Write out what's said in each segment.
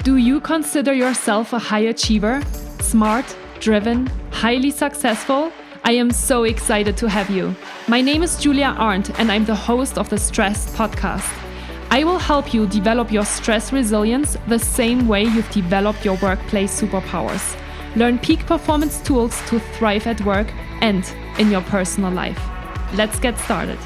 Do you consider yourself a high achiever? Smart, driven, highly successful? I am so excited to have you. My name is Julia Arndt and I'm the host of the Stress Podcast. I will help you develop your stress resilience the same way you've developed your workplace superpowers. Learn peak performance tools to thrive at work and in your personal life. Let's get started.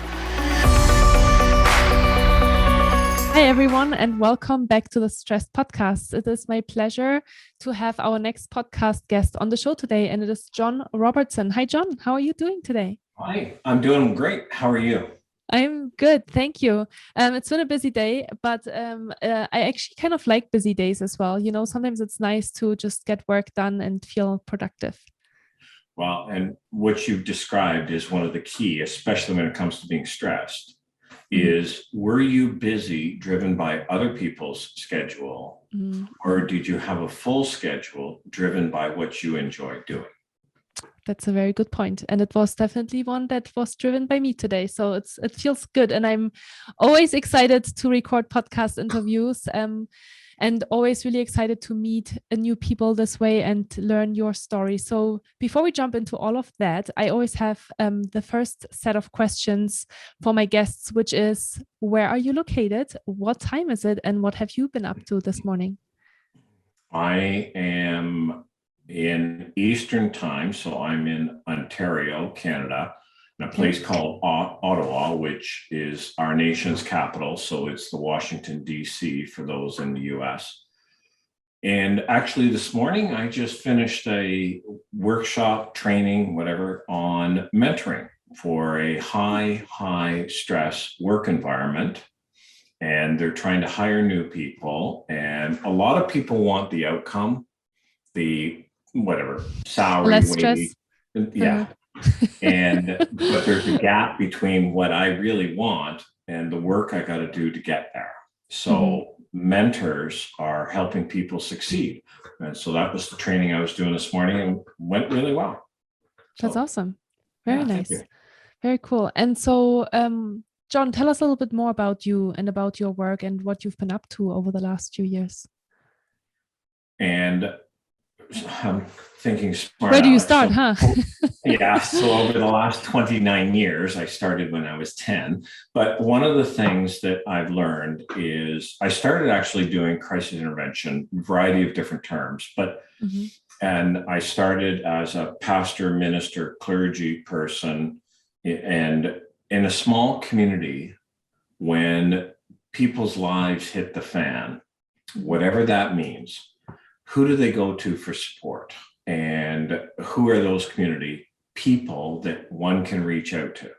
Hi, everyone, and welcome back to the Stress Podcast. It is my pleasure to have our next podcast guest on the show today, and it is John Robertson. Hi, John. How are you doing today? Hi, I'm doing great. How are you? I'm good. Thank you. It's been a busy day, but I actually kind of like busy days as well. You know, sometimes it's nice to just get work done and feel productive. Well, and what you've described is one of the key, especially when it comes to being stressed. Is were you busy driven by other people's schedule, or did you have a full schedule driven by what you enjoy doing? That's a very good point. And it was definitely one that was driven by me today. So it feels good. And I'm always excited to record podcast interviews and always really excited to meet new people this way and learn your story. So before we jump into all of that, I always have the first set of questions for my guests, which is, where are you located? What time is it? And what have you been up to this morning? I am in Eastern time, so I'm in Ontario, Canada, in a place called Ottawa, which is our nation's capital. So it's the Washington, D.C. for those in the U.S. And actually this morning, I just finished a workshop, training, whatever, on mentoring for a high stress work environment. And they're trying to hire new people. And a lot of people want the outcome, the whatever, salary, less stress. Yeah. But there's a gap between what I really want and the work I got to do to get there. So mentors are helping people succeed. And so that was the training I was doing this morning and went really well. That's awesome. Very nice. Very cool. And so, John, tell us a little bit more about you and about your work and what you've been up to over the last few years. And I'm thinking smart. Where do you start, huh? Yeah. So over the last 29 years, I started when I was 10. But one of the things that I've learned is I started actually doing crisis intervention, a variety of different terms, and I started as a pastor, minister, clergy person, and in a small community, when people's lives hit the fan, whatever that means, who do they go to for support? And who are those community people that one can reach out to?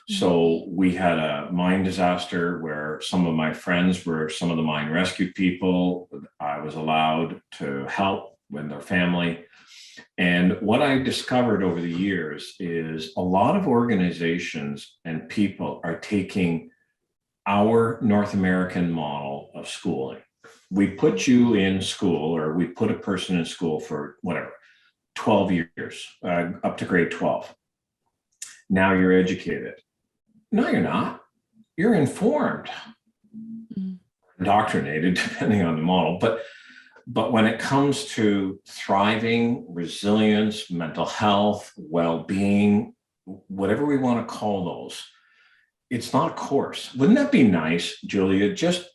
So we had a mine disaster where some of my friends were some of the mine rescue people. I was allowed to help with their family. And what I discovered over the years is a lot of organizations and people are taking our North American model of schooling. We put you in school, or we put a person in school for 12 years, up to grade 12. Now you're educated. No, you're not. You're informed, indoctrinated, depending on the model. But when it comes to thriving, resilience, mental health, well-being, whatever we want to call those, it's not a course. Wouldn't that be nice, Julia? Just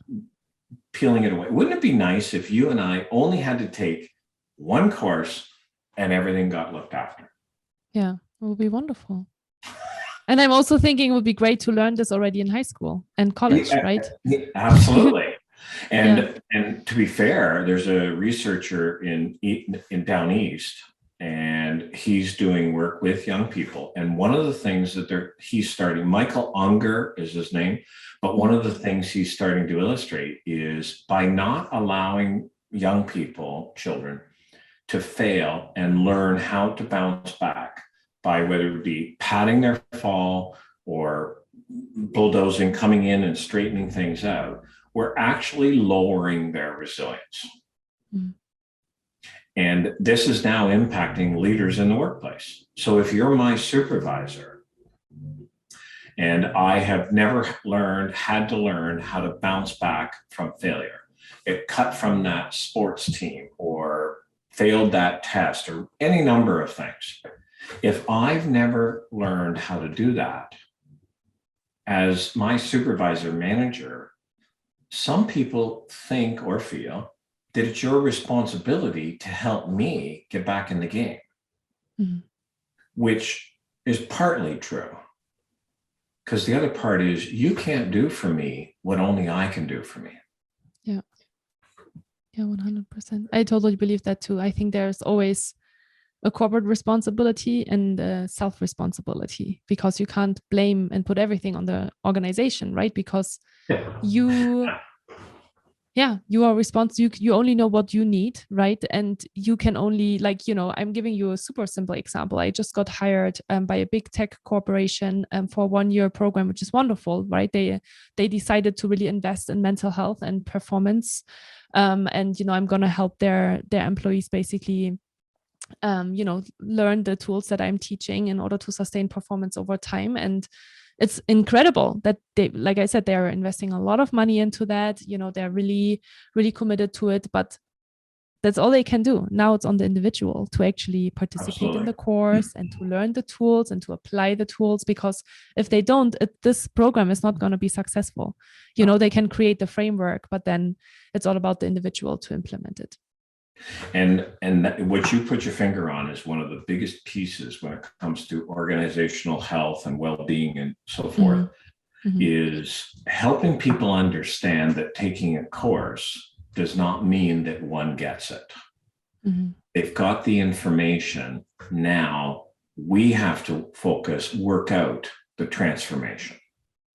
peeling it away. Wouldn't it be nice if you and I only had to take one course and everything got looked after? Yeah, it would be wonderful. And I'm also thinking it would be great to learn this already in high school and college, right? Absolutely. And to be fair, there's a researcher in down east, and he's doing work with young people. And one of the things that he's starting, Michael Unger is his name, but one of the things he's starting to illustrate is by not allowing young people, children, to fail and learn how to bounce back by whether it be padding their fall or bulldozing, coming in and straightening things out, we're actually lowering their resilience. And this is now impacting leaders in the workplace. So if you're my supervisor and I have never had to learn how to bounce back from failure, it cut from that sports team or failed that test or any number of things. If I've never learned how to do that as my supervisor manager, some people think or feel that it's your responsibility to help me get back in the game, which is partly true. Because the other part is you can't do for me what only I can do for me. Yeah. Yeah, 100%. I totally believe that too. I think there's always a corporate responsibility and a self-responsibility, because you can't blame and put everything on the organization, right? Because you are responsible. You only know what you need, right? And you can only, like, I'm giving you a super simple example. I just got hired by a big tech corporation for a 1-year program, which is wonderful, right? They decided to really invest in mental health and performance. And I'm going to help their employees basically learn the tools that I'm teaching in order to sustain performance over time. And it's incredible that they, like I said, they're investing a lot of money into that. They're really, really committed to it, but that's all they can do. Now it's on the individual to actually participate in the course and to learn the tools and to apply the tools, because if they don't, this program is not going to be successful. They can create the framework, but then it's all about the individual to implement it. And what you put your finger on is one of the biggest pieces when it comes to organizational health and well-being and so forth, is helping people understand that taking a course does not mean that one gets it. They've got the information. Now we have to work out the transformation.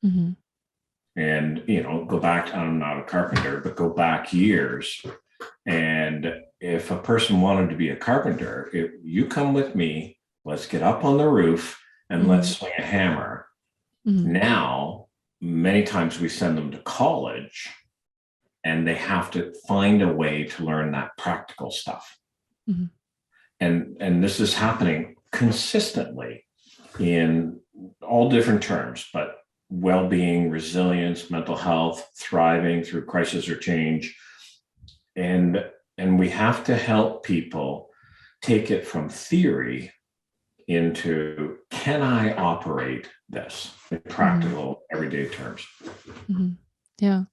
And, go back, I'm not a carpenter, but go back years. And if a person wanted to be a carpenter, if you come with me, let's get up on the roof and let's swing a hammer. Now, many times we send them to college and they have to find a way to learn that practical stuff. And this is happening consistently in all different terms, but well-being, resilience, mental health, thriving through crisis or change. And we have to help people take it from theory into, can I operate this in practical, everyday terms? Yeah.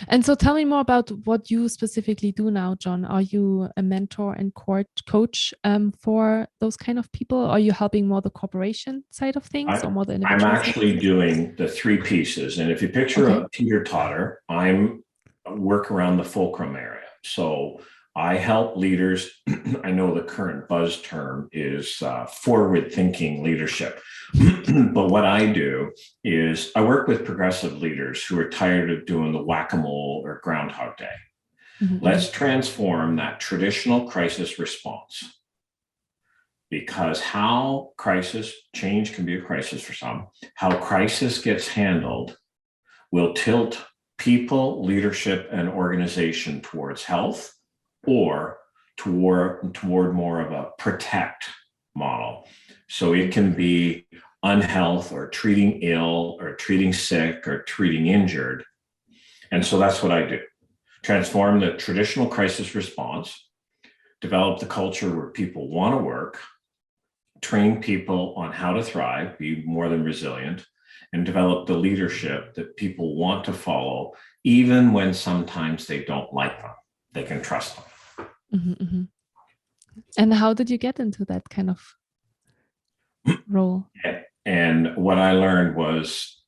And so tell me more about what you specifically do now, John. Are you a mentor and coach for those kind of people? Are you helping more the corporation side of things or more the individual? I'm actually doing the 3 pieces. And if you picture a teeter-totter, I'm work around the fulcrum area. So I help leaders. I know the current buzz term is forward-thinking leadership. But what I do is I work with progressive leaders who are tired of doing the whack-a-mole or Groundhog Day. Let's transform that traditional crisis response, because how change can be a crisis for some, how crisis gets handled will tilt people, leadership, and organization towards health or toward more of a protect model. So it can be unhealth or treating ill or treating sick or treating injured. And so that's what I do. Transform the traditional crisis response, develop the culture where people want to work, train people on how to thrive, be more than resilient, and develop the leadership that people want to follow, even when sometimes they don't like them. They can trust them. And how did you get into that kind of role? And what I learned was,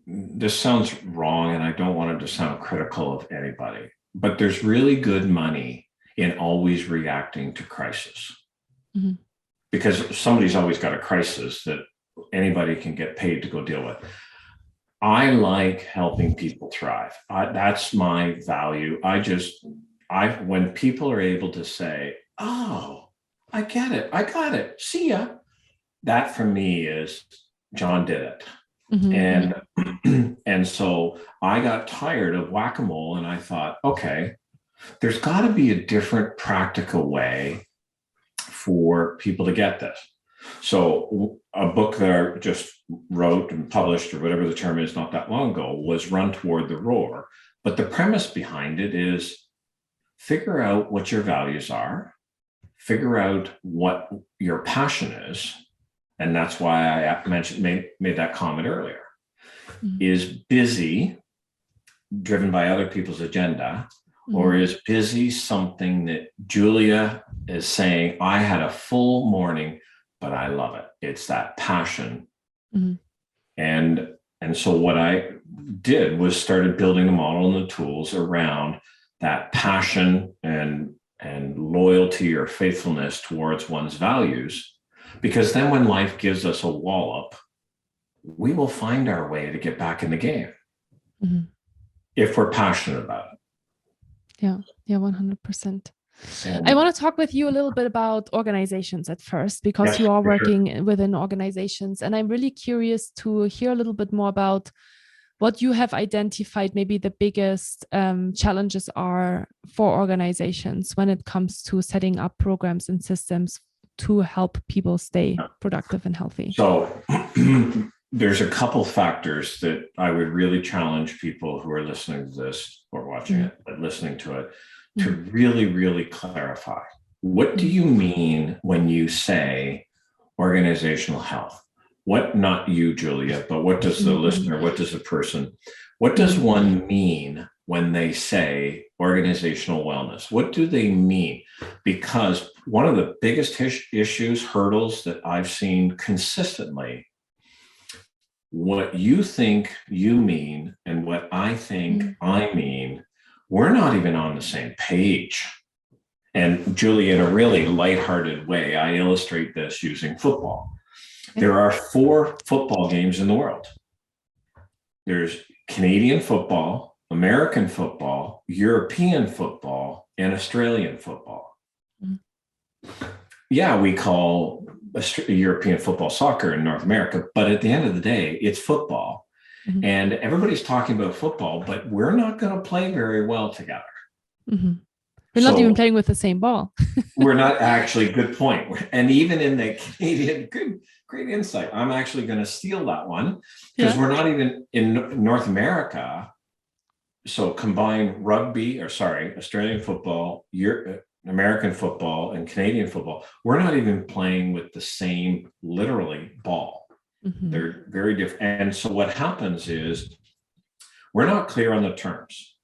this sounds wrong, and I don't want it to sound critical of anybody, but there's really good money in always reacting to crisis. Because somebody's always got a crisis that anybody can get paid to go deal with. I like helping people thrive. That's my value. When people are able to say, oh, I get it, I got it, see ya. That for me is John did it. And so I got tired of whack-a-mole and I thought, okay, there's got to be a different practical way for people to get this. So a book that I just wrote and published, or whatever the term is, not that long ago, was Run Toward the Roar, But the premise behind it is figure out what your values are, figure out what your passion is. And that's why I made that comment earlier. Is busy driven by other people's agenda, or is busy something that Julia is saying, I had a full morning, but I love it. It's that passion. And so what I did was started building the model and the tools around that passion and loyalty or faithfulness towards one's values. Because then when life gives us a wallop, we will find our way to get back in the game if we're passionate about it. Yeah, 100%. I want to talk with you a little bit about organizations at first, because you are working within organizations. And I'm really curious to hear a little bit more about what you have identified maybe the biggest challenges are for organizations when it comes to setting up programs and systems to help people stay productive and healthy. So there's a couple factors that I would really challenge people who are listening to this or watching it, but listening to it, to really, really clarify. What do you mean when you say organizational health? What, not you, Julia, but what does the listener, what does the person, what does one mean when they say organizational wellness? What do they mean? Because one of the biggest issues, hurdles that I've seen consistently, what you think you mean and what I think I mean, we're not even on the same page. And Julie, in a really lighthearted way, I illustrate this using football. There are 4 football games in the world. There's Canadian football, American football, European football, and Australian football. Yeah, we call European football soccer in North America, but at the end of the day, it's football. And everybody's talking about football, but we're not going to play very well together. We're not even playing with the same ball. We're not actually, good point. And even in the Canadian, great insight. I'm actually going to steal that one because we're not even in North America. So combine Australian football, American football, and Canadian football. We're not even playing with the same, literally, ball. They're very different. And so what happens is we're not clear on the terms.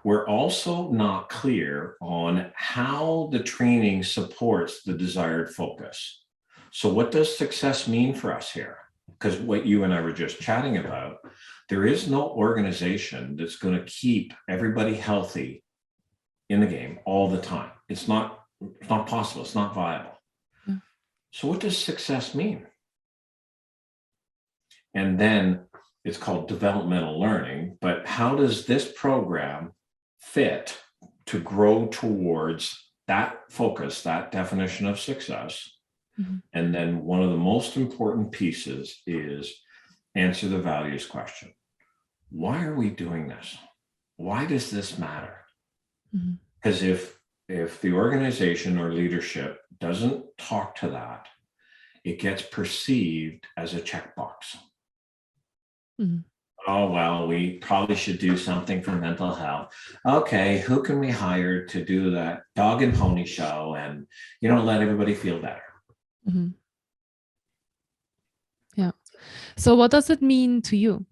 We're also not clear on how the training supports the desired focus. So what does success mean for us here? Because what you and I were just chatting about, there is no organization that's going to keep everybody healthy in the game all the time. It's not possible. It's not viable. So what does success mean? And then it's called developmental learning, but how does this program fit to grow towards that focus, that definition of success? And then one of the most important pieces is answer the values question. Why are we doing this? Why does this matter? Because if the organization or leadership doesn't talk to that, it gets perceived as a checkbox. Oh, well, we probably should do something for mental health. Okay, who can we hire to do that dog and pony show and, let everybody feel better? Yeah. So what does it mean to you?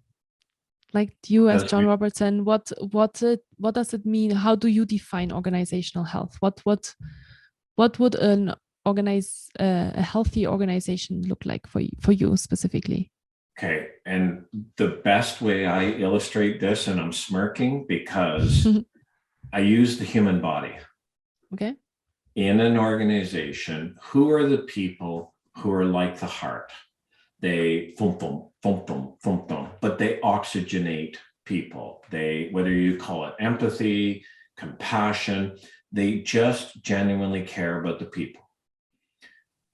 Like you as John Robertson, what does it mean? How do you define organizational health? What would a healthy organization look like for you specifically? Okay, and the best way I illustrate this, and I'm smirking because I use the human body. Okay. In an organization, who are the people who are like the heart? They thump, thump, thump, thump, thump, thump, but they oxygenate people. They, whether you call it empathy, compassion, they just genuinely care about the people.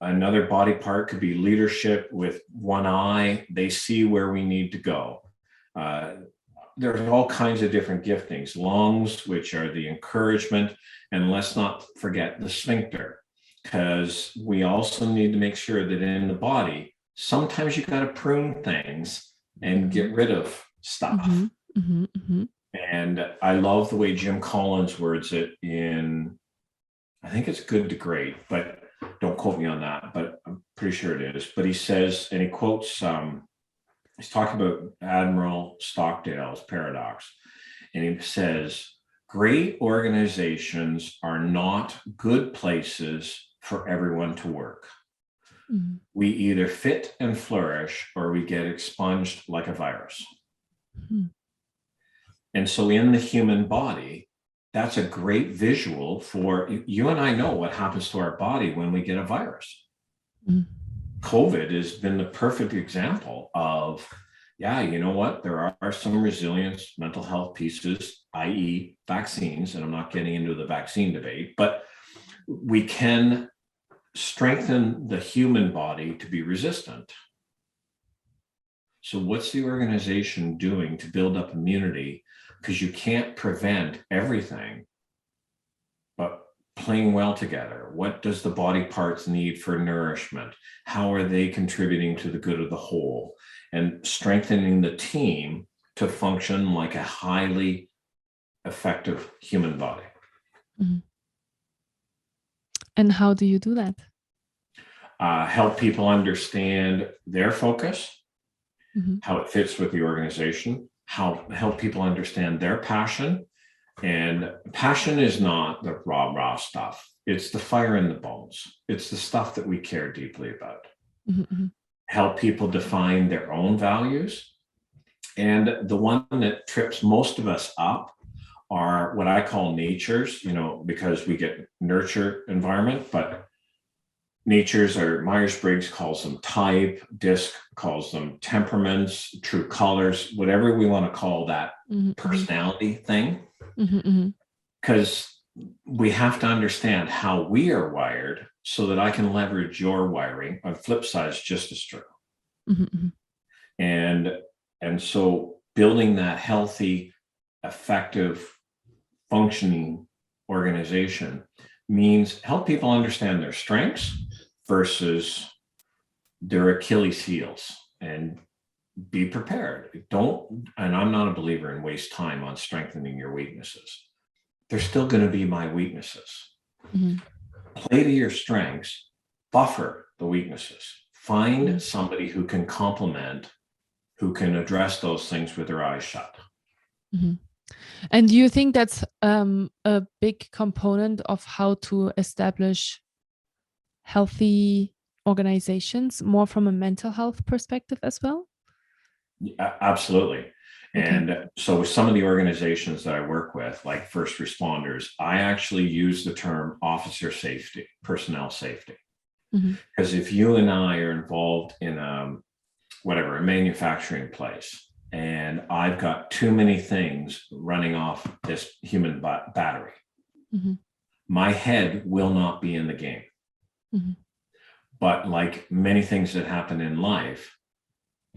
Another body part could be leadership with one eye. They see where we need to go. There's all kinds of different giftings. Lungs, which are the encouragement. And let's not forget the sphincter, because we also need to make sure that in the body, sometimes you got to prune things and get rid of stuff. And I love the way Jim Collins words it in, I think it's Good to Great, but don't quote me on that, but I'm pretty sure it is. But he says, and he quotes, he's talking about Admiral Stockdale's paradox. And he says, great organizations are not good places for everyone to work. Mm-hmm. We either fit and flourish or we get expunged like a virus. Mm-hmm. And so in the human body, that's a great visual for you and I know what happens to our body when we get a virus. Mm-hmm. COVID has been the perfect example of, yeah, you know what? There are some resilience, mental health pieces, i.e. vaccines, and I'm not getting into the vaccine debate, but we can strengthen the human body to be resistant. So what's the organization doing to build up immunity? Because you can't prevent everything, but playing well together. What does the body parts need for nourishment? How are they contributing to the good of the whole? And strengthening the team to function like a highly effective human body. Mm-hmm. And how do you do that? Help people understand their focus, Mm-hmm. how it fits with the organization, help people understand their passion. And passion is not the rah stuff. It's the fire in the bones. It's the stuff that we care deeply about. Mm-hmm. Help people define their own values. And the one that trips most of us up are what I call natures, because we get nurture environment, but natures are, Myers-Briggs calls them type, DISC calls them temperaments, true colors, whatever we want to call that personality thing. Because we have to understand how we are wired so that I can leverage your wiring. On flip side is just as true. And so building that healthy, effective, functioning organization means help people understand their strengths versus their Achilles heels, and be prepared. And I'm not a believer in waste time on strengthening your weaknesses. They're still going to be my weaknesses. Play to your strengths, buffer the weaknesses. Find somebody who can complement, who can address those things with their eyes shut. And do you think that's a big component of how to establish healthy organizations, more from a mental health perspective as well? Yeah, absolutely. Okay. And so with some of the organizations that I work with, like first responders, I actually use the term officer safety, personnel safety. Because if you and I are involved in a manufacturing place, and I've got too many things running off this human battery, my head will not be in the game. But like many things that happen in life,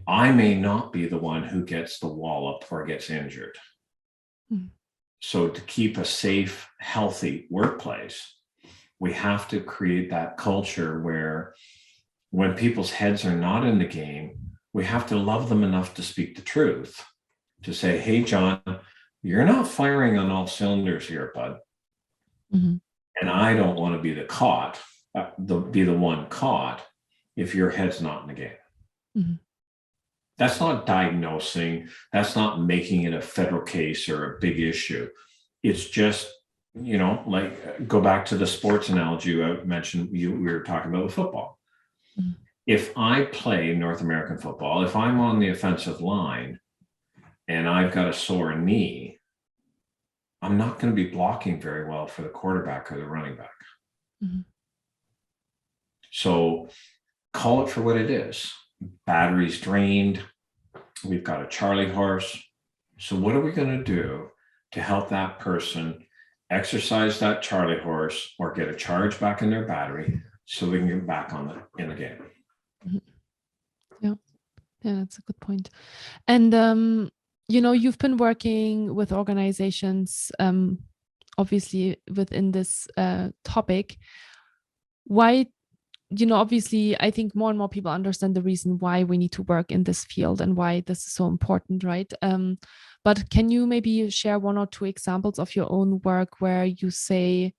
I may not be the one who gets the wallop or gets injured. So to keep a safe, healthy workplace, we have to create that culture where when people's heads are not in the game, we have to love them enough to speak the truth, to say, hey, John, you're not firing on all cylinders here, bud. And I don't want to be the one caught if your head's not in the game. That's not diagnosing. That's not making it a federal case or a big issue. It's just, like go back to the sports analogy I mentioned, we were talking about with football. If I play North American football, if I'm on the offensive line and I've got a sore knee, I'm not going to be blocking very well for the quarterback or the running back. So call it for what it is. Batteries drained. We've got a Charlie horse. So what are we going to do to help that person exercise that Charlie horse or get a charge back in their battery so we can get back in the game? Yeah, that's a good point. And you've been working with organizations, obviously within this topic. Why obviously, I think more and more people understand the reason why we need to work in this field and why this is so important, right? But can you maybe share one or two examples of your own work where you say,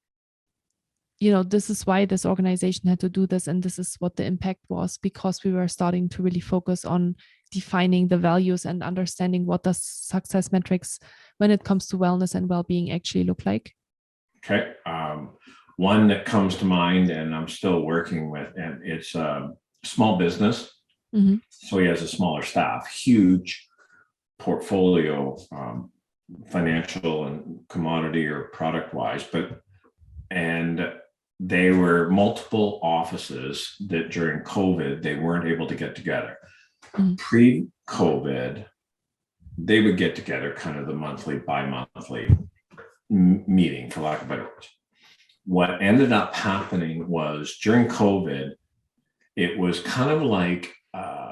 this is why this organization had to do this, and this is what the impact was, because we were starting to really focus on defining the values and understanding what does success metrics when it comes to wellness and well-being actually look like? Okay. One that comes to mind, and I'm still working with, and it's a small business. Mm-hmm. So he has a smaller staff, huge portfolio, financial and commodity or product wise, and they were multiple offices that during COVID, they weren't able to get together. Mm-hmm. Pre-COVID, they would get together kind of the monthly, bi-monthly meeting, for lack of better words. What ended up happening was during COVID, it was kind of like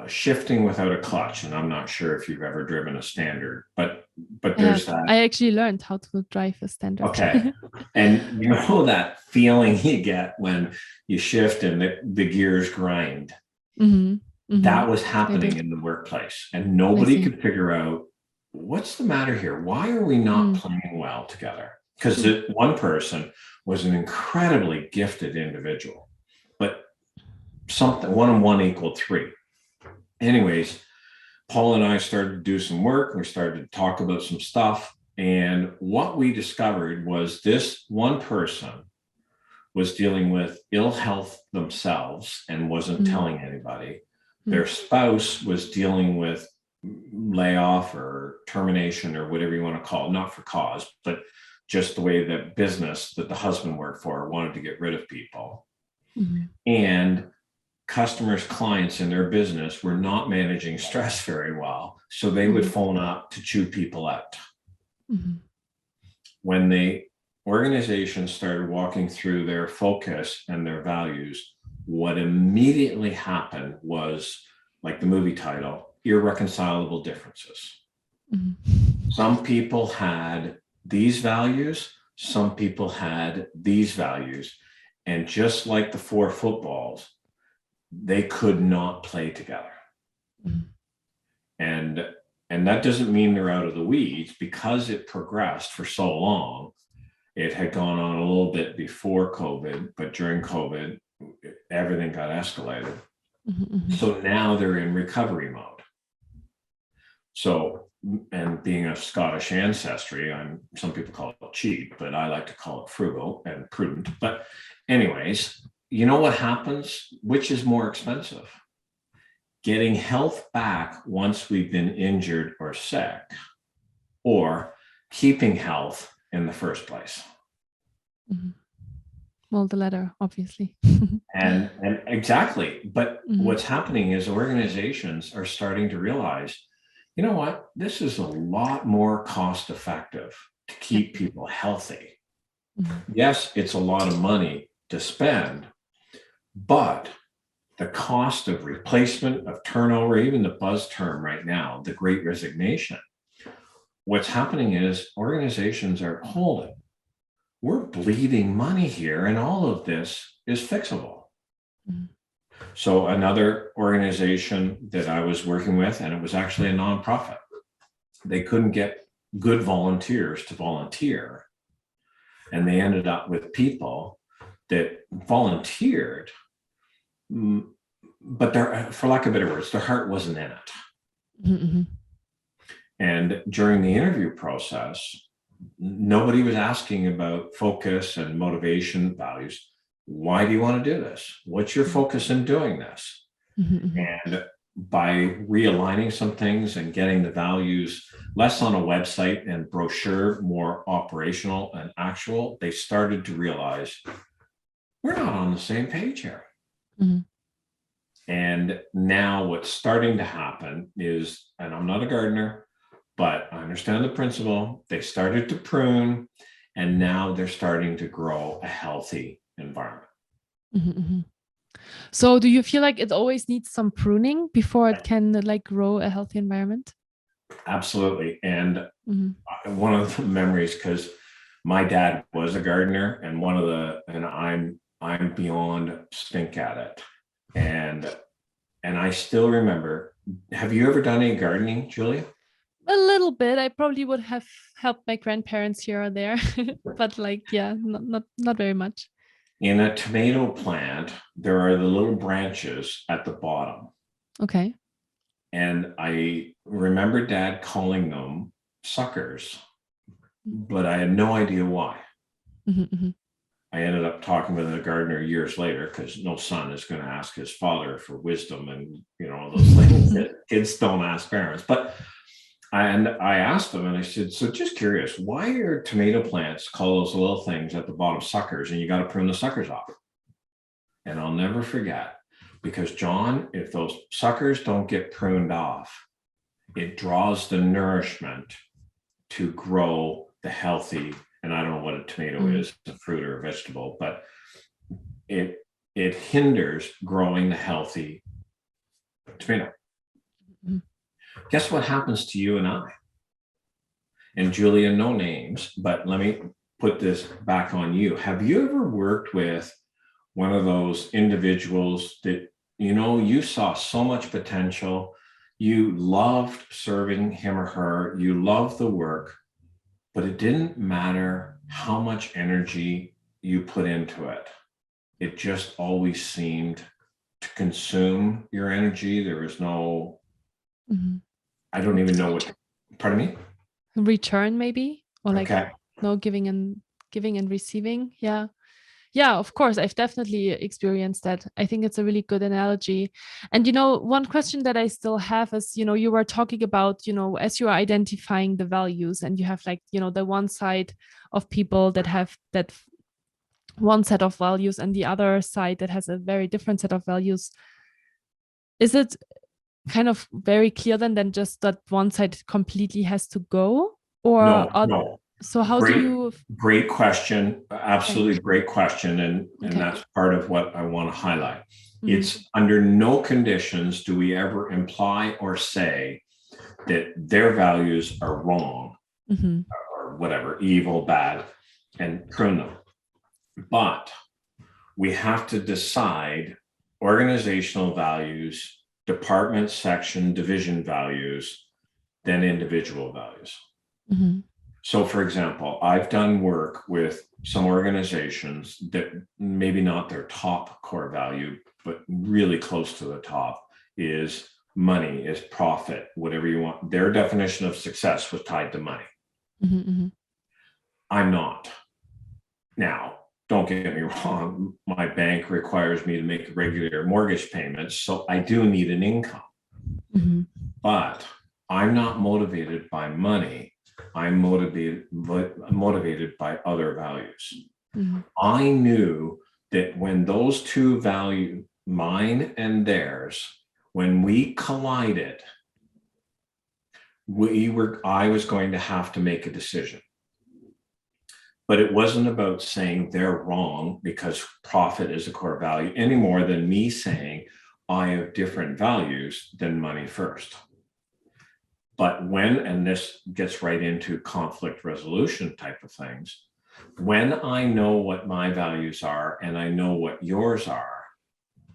shifting without a clutch. And I'm not sure if you've ever driven a standard, but there's that. I actually learned how to drive a standard. Okay. And you know that feeling you get when you shift and the gears grind. Mm-hmm. Mm-hmm. That was happening in the workplace, and nobody could figure out what's the matter here. Why are we not playing well together? Because one person was an incredibly gifted individual, but something 1 and 1 equaled 3. Anyways, Paul and I started to do some work. We started to talk about some stuff. And what we discovered was this one person was dealing with ill health themselves and wasn't telling anybody. Their spouse was dealing with layoff or termination or whatever you want to call it, not for cause, but just the way that business that the husband worked for wanted to get rid of people. Mm-hmm. And customers, clients in their business were not managing stress very well. So they would phone up to chew people out. Mm-hmm. When the organization started walking through their focus and their values, what immediately happened was, like the movie title, irreconcilable differences. Mm-hmm. Some people had these values, some people had these values, and just like the 4 footballs, they could not play together. Mm-hmm. And that doesn't mean they're out of the weeds, because it progressed for so long. It had gone on a little bit before COVID, but during COVID, everything got escalated. Mm-hmm. So now they're in recovery mode. So, and being of Scottish ancestry, some people call it cheap, but I like to call it frugal and prudent. But anyways, you know what happens? Which is more expensive? Getting health back once we've been injured or sick, or keeping health in the first place? Mm-hmm. Well, the latter, obviously. and exactly. But what's happening is organizations are starting to realize, you know what, this is a lot more cost effective to keep people healthy. Mm-hmm. Yes, it's a lot of money to spend, but the cost of replacement, of turnover, even the buzz term right now, the Great Resignation, what's happening is organizations are holding. We're bleeding money here, and all of this is fixable. Mm-hmm. So another organization that I was working with, and it was actually a nonprofit, they couldn't get good volunteers to volunteer. And they ended up with people that volunteered, but for lack of better words, their heart wasn't in it. Mm-hmm. And during the interview process, nobody was asking about focus and motivation values. Why do you want to do this? What's your focus in doing this? Mm-hmm. And by realigning some things and getting the values less on a website and brochure, more operational and actual, they started to realize we're not on the same page here. Mm-hmm. And now what's starting to happen is, and I'm not a gardener, but I understand the principle. They started to prune, and now they're starting to grow a healthy environment. Mm-hmm. So do you feel like it always needs some pruning before it can grow a healthy environment? Absolutely. And one of the memories, because my dad was a gardener, and I'm I'm beyond stink at it. And I still remember, have you ever done any gardening, Julia? A little bit. I probably would have helped my grandparents here or there, but like, yeah, not very much. In a tomato plant, there are the little branches at the bottom. Okay. And I remember Dad calling them suckers, but I had no idea why. Mm-hmm. I ended up talking with a gardener years later, because no son is going to ask his father for wisdom, and those things that kids don't ask parents. But I asked him, and I said, so just curious, why are tomato plants called those little things at the bottom suckers, and you got to prune the suckers off? And I'll never forget, because John, if those suckers don't get pruned off, it draws the nourishment to grow the healthy. And I don't know what a tomato is, a fruit or a vegetable, but it hinders growing the healthy tomato. Guess what happens to you and I? And Julia, no names, but let me put this back on you. Have you ever worked with one of those individuals that, you saw so much potential, you loved serving him or her, you loved the work, but it didn't matter how much energy you put into it. It just always seemed to consume your energy. There was no, I don't even know what, pardon me? Return maybe, or like no giving and receiving. Yeah. Yeah, of course. I've definitely experienced that. I think it's a really good analogy. And, one question that I still have is, you were talking about, as you are identifying the values, and you have like, the one side of people that have that one set of values and the other side that has a very different set of values. Is it kind of very clear then just that one side completely has to go? Or no. So how do you? Great question. Absolutely great question. And that's part of what I want to highlight. It's under no conditions do we ever imply or say that their values are wrong or whatever, evil, bad, and prune them. But we have to decide organizational values, department, section, division values, then individual values. So, for example, I've done work with some organizations that maybe not their top core value, but really close to the top is money, is profit, whatever you want. Their definition of success was tied to money. I'm not. Now, don't get me wrong, my bank requires me to make regular mortgage payments, so I do need an income. But I'm not motivated by money. I'm motivated by other values. I knew that when those two values, mine and theirs, when we collided, I was going to have to make a decision. But it wasn't about saying they're wrong because profit is a core value any more than me saying I have different values than money first. But and this gets right into conflict resolution type of things, when I know what my values are and I know what yours are,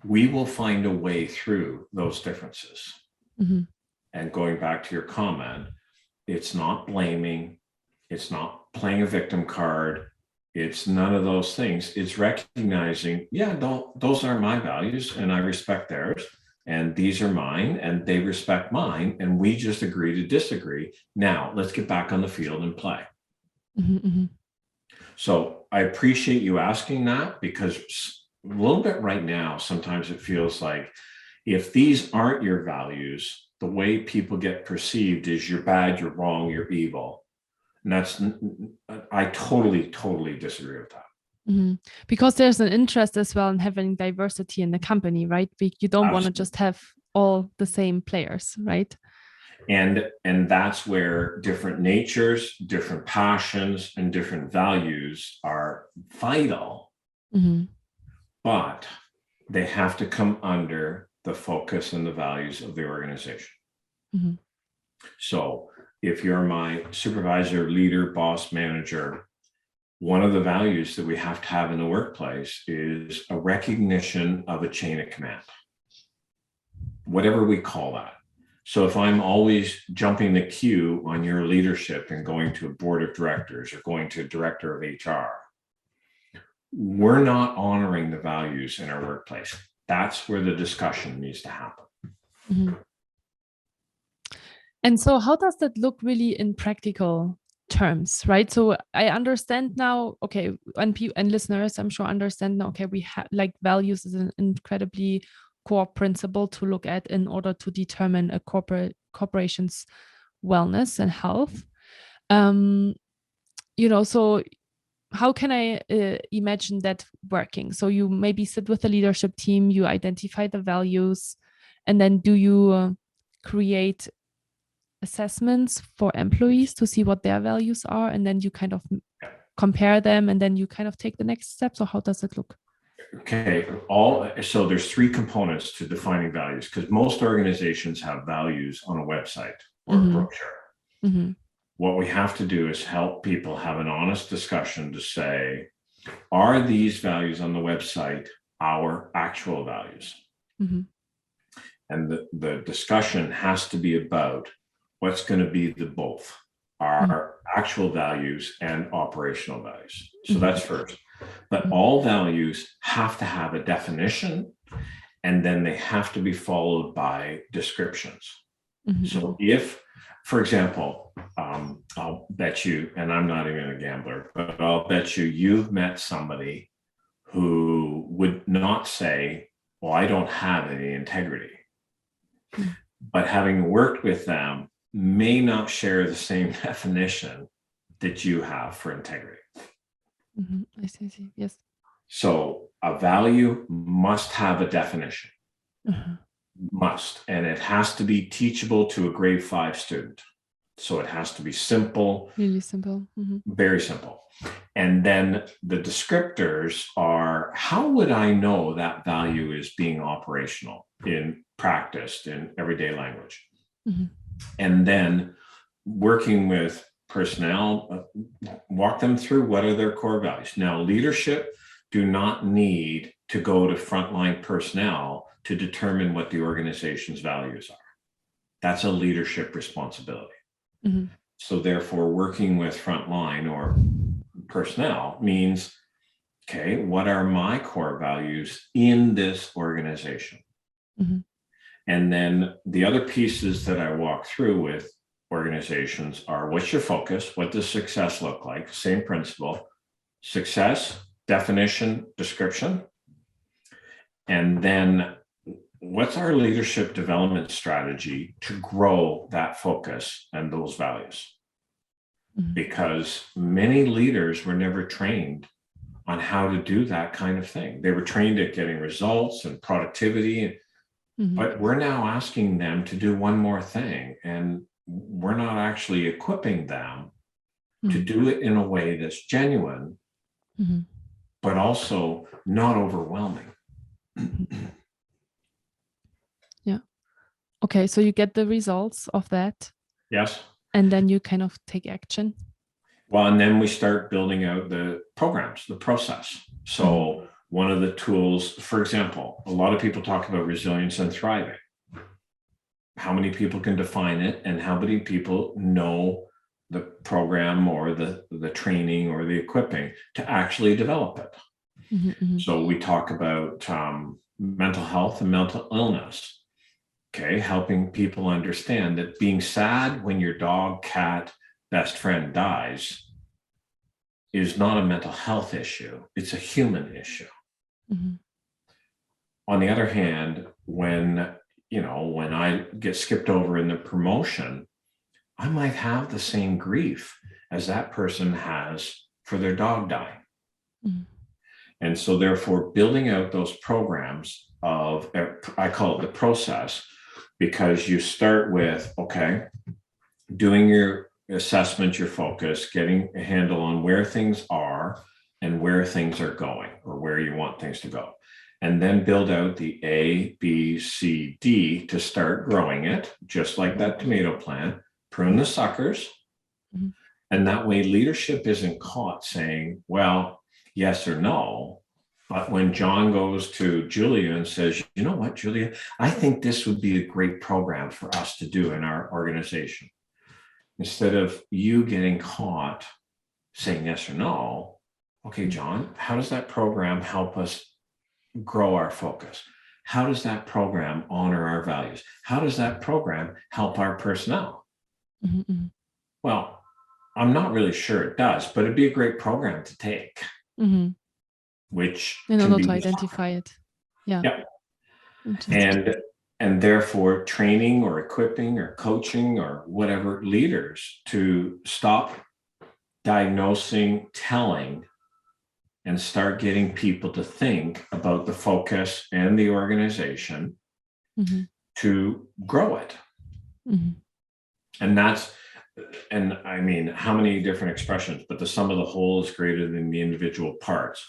we will find a way through those differences. And going back to your comment, it's not blaming, it's not playing a victim card, it's none of those things. It's recognizing, those are my values and I respect theirs. And these are mine and they respect mine. And we just agree to disagree. Now let's get back on the field and play. So I appreciate you asking that, because a little bit right now, sometimes it feels like if these aren't your values, the way people get perceived is you're bad, you're wrong, you're evil. And I totally disagree with that. Because there's an interest as well in having diversity in the company, right? You don't want to just have all the same players, right? And that's where different natures, different passions, and different values are vital. But they have to come under the focus and the values of the organization. So if you're my supervisor, leader, boss, manager, one of the values that we have to have in the workplace is a recognition of a chain of command, whatever we call that. So if I'm always jumping the queue on your leadership and going to a board of directors or going to a director of HR, we're not honoring the values in our workplace. That's where the discussion needs to happen. Mm-hmm. And so how does that look really in practical terms, right? So I understand now, okay, and listeners, I'm sure understand now, okay, we have like values is an incredibly core principle to look at in order to determine a corporation's wellness and health. So how can I imagine that working? So you maybe sit with the leadership team, you identify the values, and then do you create assessments for employees to see what their values are, and then you kind of compare them, and then you kind of take the next step? So how does it look? Okay, so there's three components to defining values, because most organizations have values on a website or a brochure. Mm-hmm. What we have to do is help people have an honest discussion to say, are these values on the website our actual values? Mm-hmm. And the discussion has to be about what's going to be the both, our actual values and operational values. So that's first. But all values have to have a definition, and then they have to be followed by descriptions. Mm-hmm. So if, for example, I'll bet you, and I'm not even a gambler, but I'll bet you've met somebody who would not say, well, I don't have any integrity. Mm-hmm. But having worked with them, may not share the same definition that you have for integrity. Mm-hmm. I see. Yes. So a value must have a definition. Uh-huh. Must. And it has to be teachable to a grade 5 student. So it has to be simple. Really simple. Mm-hmm. Very simple. And then the descriptors are, how would I know that value is being operational in practiced in everyday language? Mm-hmm. And then working with personnel, walk them through what are their core values. Now, leadership do not need to go to frontline personnel to determine what the organization's values are. That's a leadership responsibility. Mm-hmm. So therefore, working with frontline or personnel means, okay, what are my core values in this organization? Mm-hmm. And then the other pieces that I walk through with organizations are, what's your focus? What does success look like? Same principle. Success, definition, description. And then what's our leadership development strategy to grow that focus and those values? Mm-hmm. Because many leaders were never trained on how to do that kind of thing. They were trained at getting results and productivity. Mm-hmm. But we're now asking them to do one more thing, and we're not actually equipping them to do it in a way that's genuine, but also not overwhelming. Yeah. Okay, so you get the results of that. Yes. And then you kind of take action. Well, and then we start building out the programs, the process. So one of the tools, for example, a lot of people talk about resilience and thriving. How many people can define it, and how many people know the program or the training or the equipping to actually develop it? Mm-hmm. So we talk about mental health and mental illness. Okay, helping people understand that being sad when your dog, cat, best friend dies is not a mental health issue. It's a human issue. Mm-hmm. On the other hand, when I get skipped over in the promotion, I might have the same grief as that person has for their dog dying. Mm-hmm. And so therefore, building out those programs I call it the process, because you start with, okay, doing your assessment, your focus, getting a handle on where things are and where things are going, or where you want things to go. And then build out the A, B, C, D to start growing it, just like that tomato plant. Prune the suckers, And that way leadership isn't caught saying, well, yes or no. But when John goes to Julia and says, you know what, Julia, I think this would be a great program for us to do in our organization. Instead of you getting caught saying yes or no, okay, John, how does that program help us grow our focus? How does that program honor our values? How does that program help our personnel? Mm-hmm. Well, I'm not really sure it does, but it'd be a great program to take. Mm-hmm. Which in can order be to identify it. Yeah. Yep. And therefore training or equipping or coaching or whatever leaders to stop diagnosing, telling, and start getting people to think about the focus and the organization to grow it. And I mean, how many different expressions, but the sum of the whole is greater than the individual parts.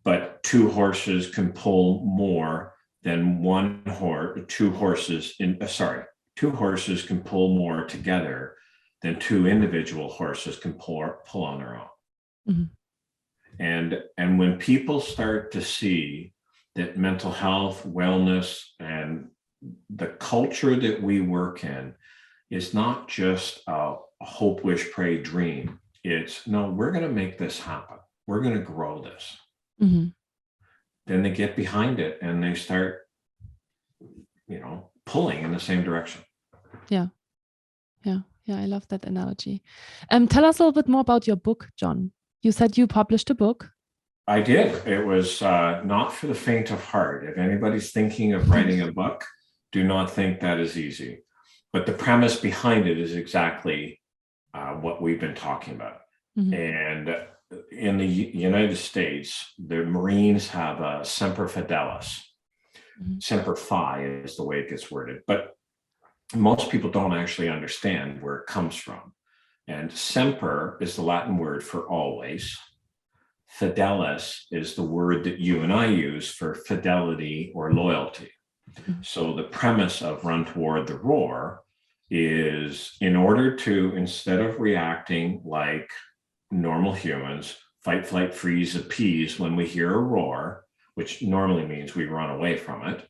But two horses can pull more than one horse, two horses can pull more together than two individual horses can pull on their own. And when people start to see that mental health, wellness, and the culture that we work in is not just a hope, wish, pray, dream. It's no, we're going to make this happen. We're going to grow this. Then they get behind it and they start, pulling in the same direction. Yeah. I love that analogy. Tell us a little bit more about your book, John. You said you published a book. I did. It was not for the faint of heart. If anybody's thinking of writing a book, do not think that is easy. But the premise behind it is exactly what we've been talking about. And in the United States, the Marines have a Semper Fidelis. Semper Fi is the way it gets worded. But most people don't actually understand where it comes from. And semper is the Latin word for always. Fidelis is the word that you and I use for fidelity or loyalty. So the premise of Run Toward the Roar is, in order to, instead of reacting like normal humans, fight, flight, freeze, appease when we hear a roar, which normally means we run away from it,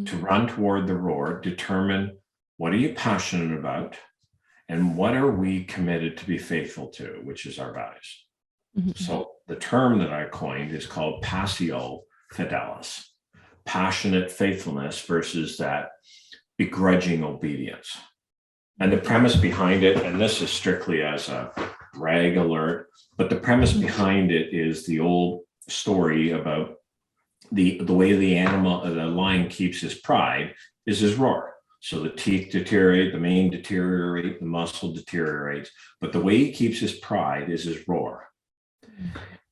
to run toward the roar, determine what are you passionate about and what are we committed to be faithful to, which is our values. So the term that I coined is called passio fidelis, passionate faithfulness versus that begrudging obedience. And the premise behind it, and this is strictly as a brag alert, but the premise behind it is the old story about the way the lion keeps his pride is his roar. So the teeth deteriorate, the mane deteriorate, the muscle deteriorates, but the way he keeps his pride is his roar.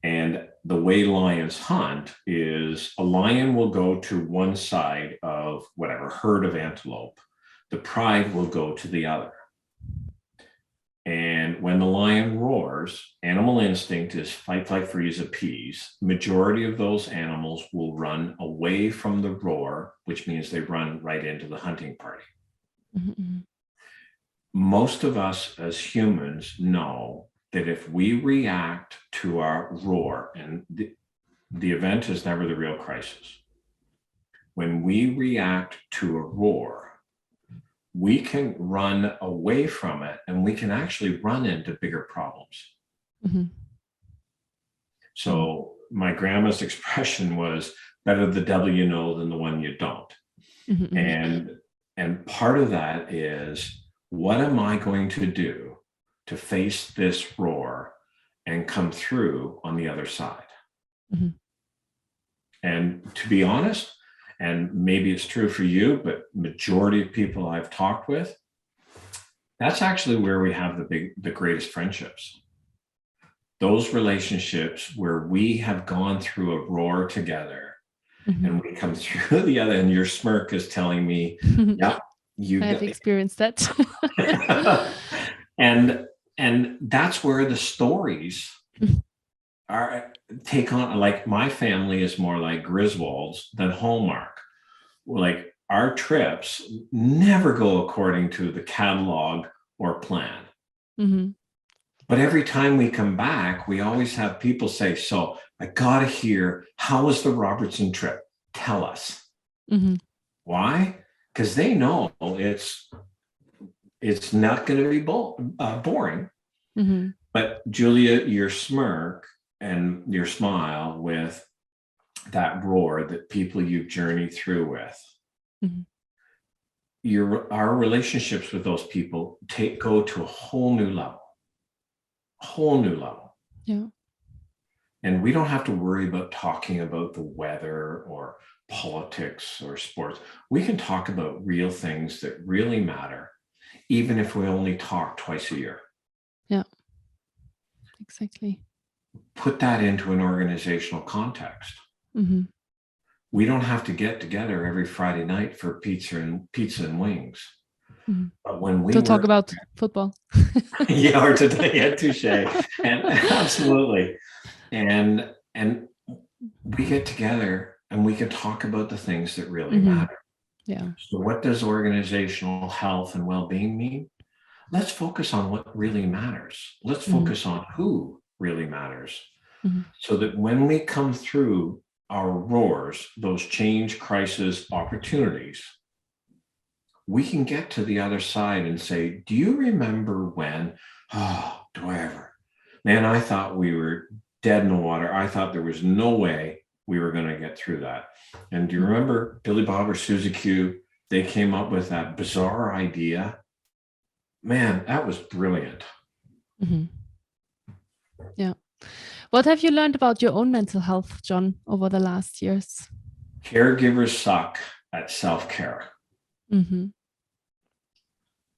And the way lions hunt is a lion will go to one side of whatever herd of antelope. The pride will go to the other. And when the lion roars, animal instinct is fight, flight, freeze, appease. Majority of those animals will run away from the roar, which means they run right into the hunting party. Most of us as humans know that if we react to our roar, and the event is never the real crisis. When we react to a roar, we can run away from it and we can actually run into bigger problems. So my grandma's expression was better the devil you know than the one you don't. And part of that is, what am I going to do to face this roar and come through on the other side? And to be honest, and maybe it's true for you, but majority of people I've talked with, that's actually where we have the greatest friendships. Those relationships where we have gone through a roar together and we come through the other, and your smirk is telling me, yeah, I've experienced that. and that's where the stories take on, like my family is more like Griswold's than Hallmark. Like our trips never go according to the catalog or plan. But every time we come back, we always have people say, so I got to hear, how was the Robertson trip? Tell us. Mm-hmm. Why? Because they know it's not going to be boring. Mm-hmm. But Julia, your smirk and your smile with that roar that people you've journeyed through with, Mm-hmm. our relationships with those people go to a whole new level. Yeah. And we don't have to worry about talking about the weather or politics or sports. We can talk about real things that really matter, even if we only talk twice a year. Yeah, exactly. Put that into an organizational context. Mm-hmm. We don't have to get together every Friday night for pizza and wings. Mm-hmm. But when we to talk about football. Yeah, or today, yeah, touche. And absolutely. And we get together and we can talk about the things that really matter. Yeah. So what does organizational health and well-being mean? Let's focus on what really matters. Let's focus on who really matters. So that when we come through our roars, those change, crisis, opportunities, we can get to the other side and say, do you remember when, do I ever? Man, I thought we were dead in the water. I thought there was no way we were going to get through that. And do you remember Billy Bob or Susie Q? They came up with that bizarre idea. Man, that was brilliant. Mm-hmm. Yeah. What have you learned about your own mental health, John, over the last years? Caregivers suck at self-care. Mm-hmm.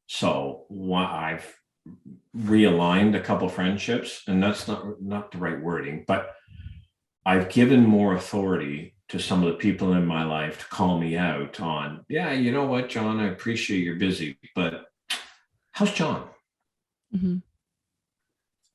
So I've realigned a couple friendships, and that's not the right wording, but I've given more authority to some of the people in my life to call me out on, yeah, you know what, John, I appreciate you're busy, but how's John? Mm-hmm.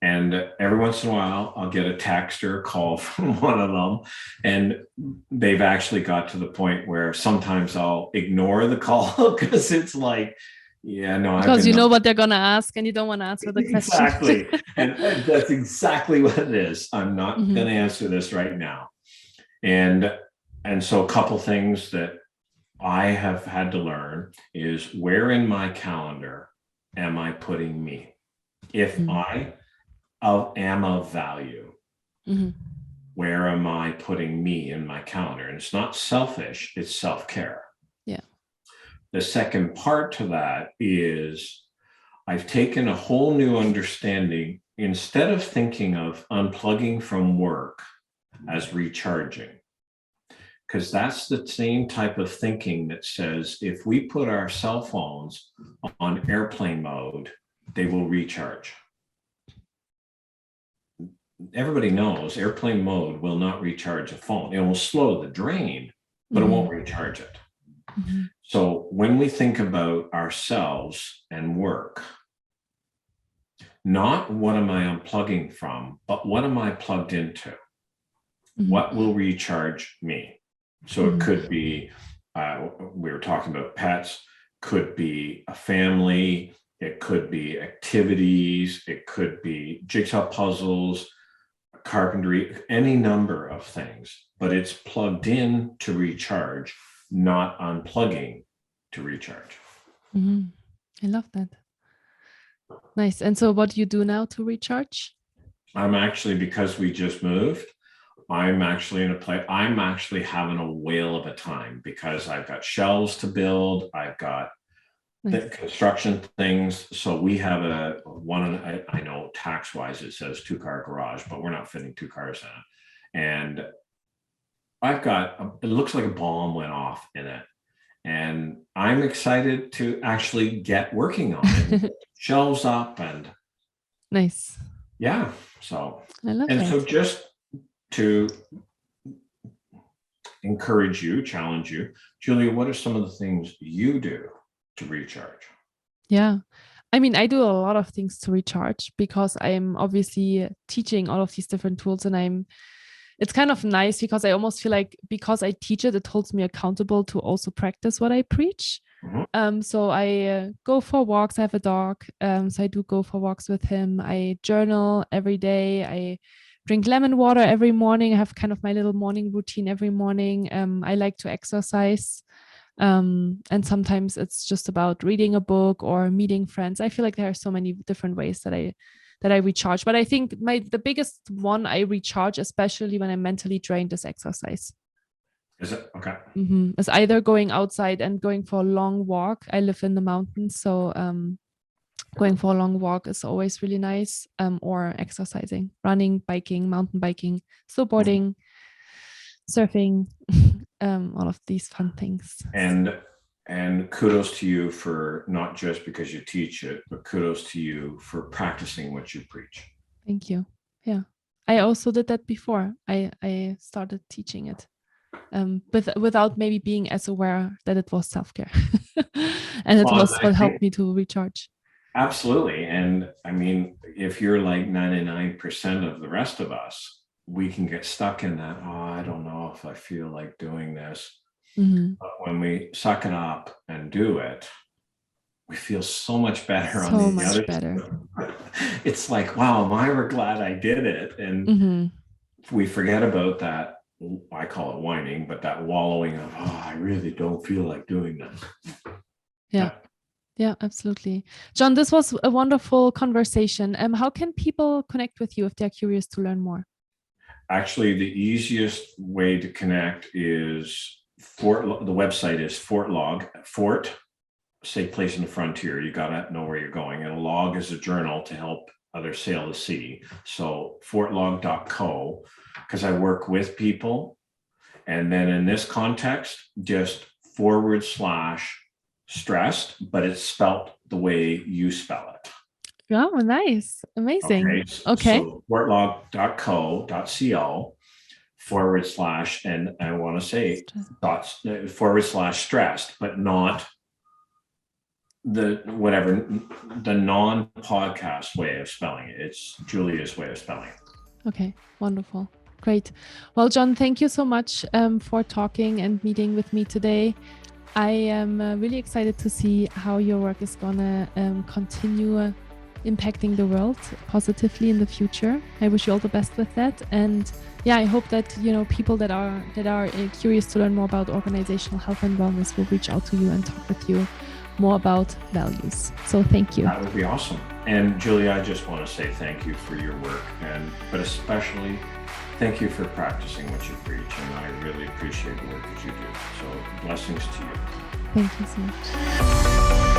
And every once in a while, I'll get a text or a call from one of them. And they've actually got to the point where sometimes I'll ignore the call because it's like, yeah, no, because you know what they're going to ask and you don't want to answer the question. Exactly. and that's exactly what it is. I'm not going to answer this right now. And so a couple things that I have had to learn is, where in my calendar am I putting me? If I am of value, where am I putting me in my calendar? And it's not selfish, it's self-care. Yeah. The second part to that is, I've taken a whole new understanding. Instead of thinking of unplugging from work as recharging, because that's the same type of thinking that says, if we put our cell phones on airplane mode, they will recharge. Everybody knows airplane mode will not recharge a phone. It will slow the drain, but it won't recharge it. So when we think about ourselves and work, not what am I unplugging from, but what am I plugged into? What will recharge me? So it could be, we were talking about pets, could be a family, it could be activities, it could be jigsaw puzzles, carpentry, any number of things, but it's plugged in to recharge, not unplugging to recharge. I love that. Nice. And so what do you do now to recharge? I'm actually, because we just moved, I'm actually in a place, I'm actually having a whale of a time, because I've got shelves to build, I've got the construction things. So we have I know tax-wise it says 2-car garage, but we're not fitting 2 cars in it. And I've got, it looks like a bomb went off in it. And I'm excited to actually get working on it. Shelves up and nice. Yeah. So I love that. So just to encourage you, challenge you, Julia, what are some of the things you do to recharge? Yeah. I mean, I do a lot of things to recharge, because I'm obviously teaching all of these different tools, and it's kind of nice because I almost feel like, because I teach it, it holds me accountable to also practice what I preach. So I go for walks. I have a dog. So I do go for walks with him. I journal every day. I drink lemon water every morning. I have kind of my little morning routine every morning. I like to exercise. And sometimes it's just about reading a book or meeting friends. I feel like there are so many different ways that I recharge. But I think the biggest one I recharge, especially when I'm mentally drained, is exercise. Is it? Okay. It's either going outside and going for a long walk. I live in the mountains, so going for a long walk is always really nice, or exercising, running, biking, mountain biking, snowboarding, surfing, all of these fun things. And kudos to you for not just because you teach it, but kudos to you for practicing what you preach. Thank you. Yeah. I also did that before I started teaching it. Without maybe being as aware that it was self-care. And it was what helped me to recharge. Absolutely. And I mean, if you're like 99% of the rest of us, we can get stuck in that, I don't know if I feel like doing this. But when we suck it up and do it, we feel so much better on the other side. It's like, wow, am I ever glad I did it? And we forget about that. I call it whining, but that wallowing of, I really don't feel like doing this. Yeah, absolutely. John, this was a wonderful conversation. How can people connect with you if they're curious to learn more? Actually, the easiest way to connect is the website is FORTLOG. Fort, safe place in the frontier. You got to know where you're going. And a log is a journal to help others sail the sea. So FORTLOG.co, because I work with people. And then in this context, just /stressed, but it's spelt the way you spell it. Oh, nice. Amazing. Okay. So FORTLOG.co.co / and I want to say /stressed, but not the non-podcast way of spelling it. It's Julia's way of spelling it. Okay, wonderful. Great. Well, John, thank you so much for talking and meeting with me today. I am really excited to see how your work is gonna continue impacting the world positively in the future. I wish you all the best with that. And yeah, I hope that, people that are curious to learn more about organizational health and wellness will reach out to you and talk with you more about values. So thank you. That would be awesome. And Julia, I just want to say thank you for your work, but especially thank you for practicing what you preach. And I really appreciate the work that you do. So blessings to you. Thank you so much.